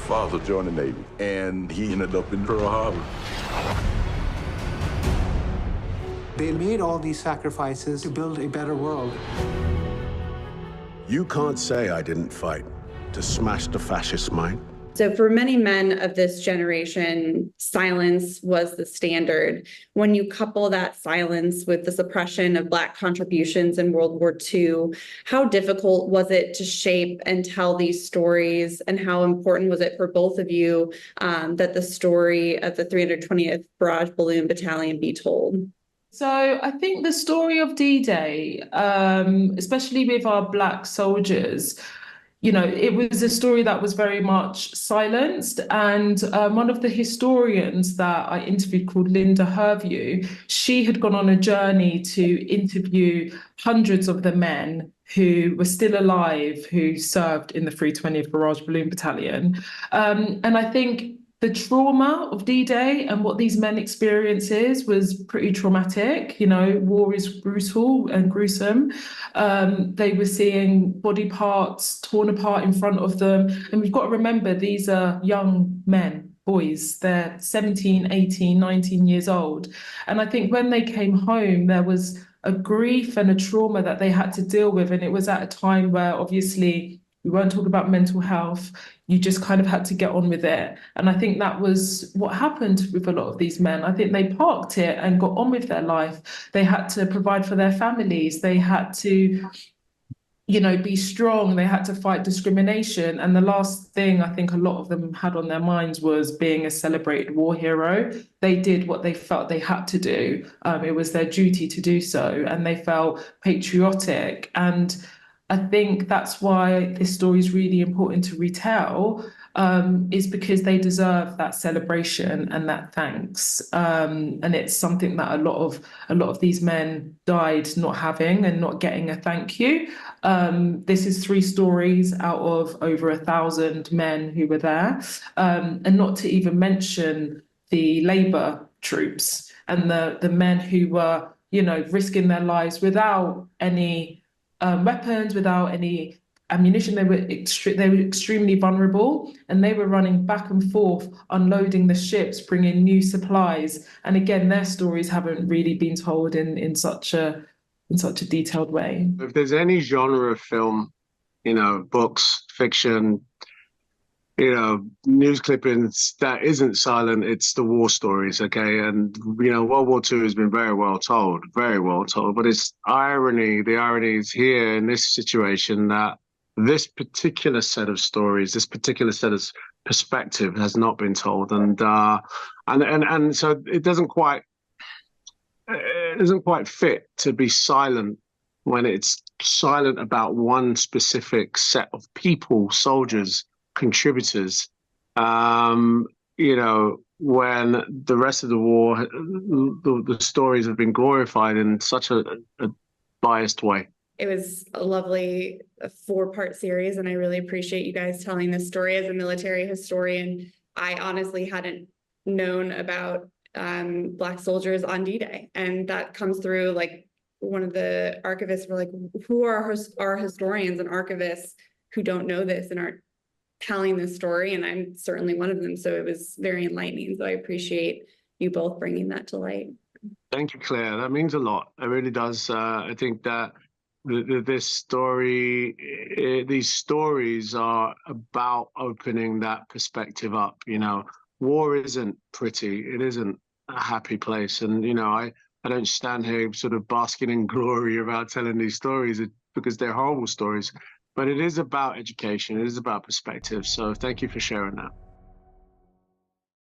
father joined the Navy, and he ended up in Pearl Harbor. They made all these sacrifices to build a better world. You can't say I didn't fight to smash the fascist mind. So for many men of this generation, silence was the standard. When you couple that silence with the suppression of Black contributions in World War II, how difficult was it to shape and tell these stories? And how important was it for both of you that the story of the 320th Barrage Balloon Battalion be told? So I think the story of D-Day, especially with our Black soldiers, you know, it was a story that was very much silenced. And one of the historians that I interviewed, called Linda Herview, she had gone on a journey to interview hundreds of the men who were still alive, who served in the 320th Barrage Balloon Battalion. And I think the trauma of D-Day and what these men experiences was pretty traumatic. You know, war is brutal and gruesome. They were seeing body parts torn apart in front of them. And we've got to remember, these are young men, boys. They're 17, 18, 19 years old. And I think when they came home, there was a grief and a trauma that they had to deal with. And it was at a time where obviously we weren't talking about mental health. You just kind of had to get on with it. And I think that was what happened with a lot of these men. I think they parked it and got on with their life. They had to provide for their families. They had to, you know, be strong. They had to fight discrimination. And the last thing I think a lot of them had on their minds was being a celebrated war hero. They did what they felt they had to do. It was their duty to do so. And they felt patriotic. And I think that's why this story is really important to retell, is because they deserve that celebration and that thanks. And it's something that a lot of these men died not having and not getting a thank you. This is 3 stories out of over 1,000 men who were there, and not to even mention the Labour troops and the men who were, you know, risking their lives without any weapons, without any ammunition. They were extremely vulnerable, and they were running back and forth, unloading the ships, bringing new supplies. And again, their stories haven't really been told in such a detailed way. If there's any genre of film, you know, books, fiction, you know, news clippings that isn't silent, it's the war stories, okay? And, you know, World War II has been very well told, but it's irony. The irony is here in this situation that this particular set of stories, this particular set of perspective has not been told. And so it doesn't quite fit to be silent when it's silent about one specific set of people, soldiers, contributors, you know, when the rest of the war, the stories have been glorified in such a biased way. It was a lovely 4-part series, and I really appreciate you guys telling this story. As a military historian, I honestly hadn't known about Black soldiers on D-Day, and that comes through. Like, one of the archivists were like, who are our historians and archivists who don't know this and aren't telling this story? And I'm certainly one of them. So it was very enlightening. So I appreciate you both bringing that to light. Thank you, Claire. That means a lot. It really does. I think that this story, these stories are about opening that perspective up. You know, war isn't pretty. It isn't a happy place. And, you know, I don't stand here sort of basking in glory about telling these stories because they're horrible stories. But it is about education. It is about perspective. So thank you for sharing that.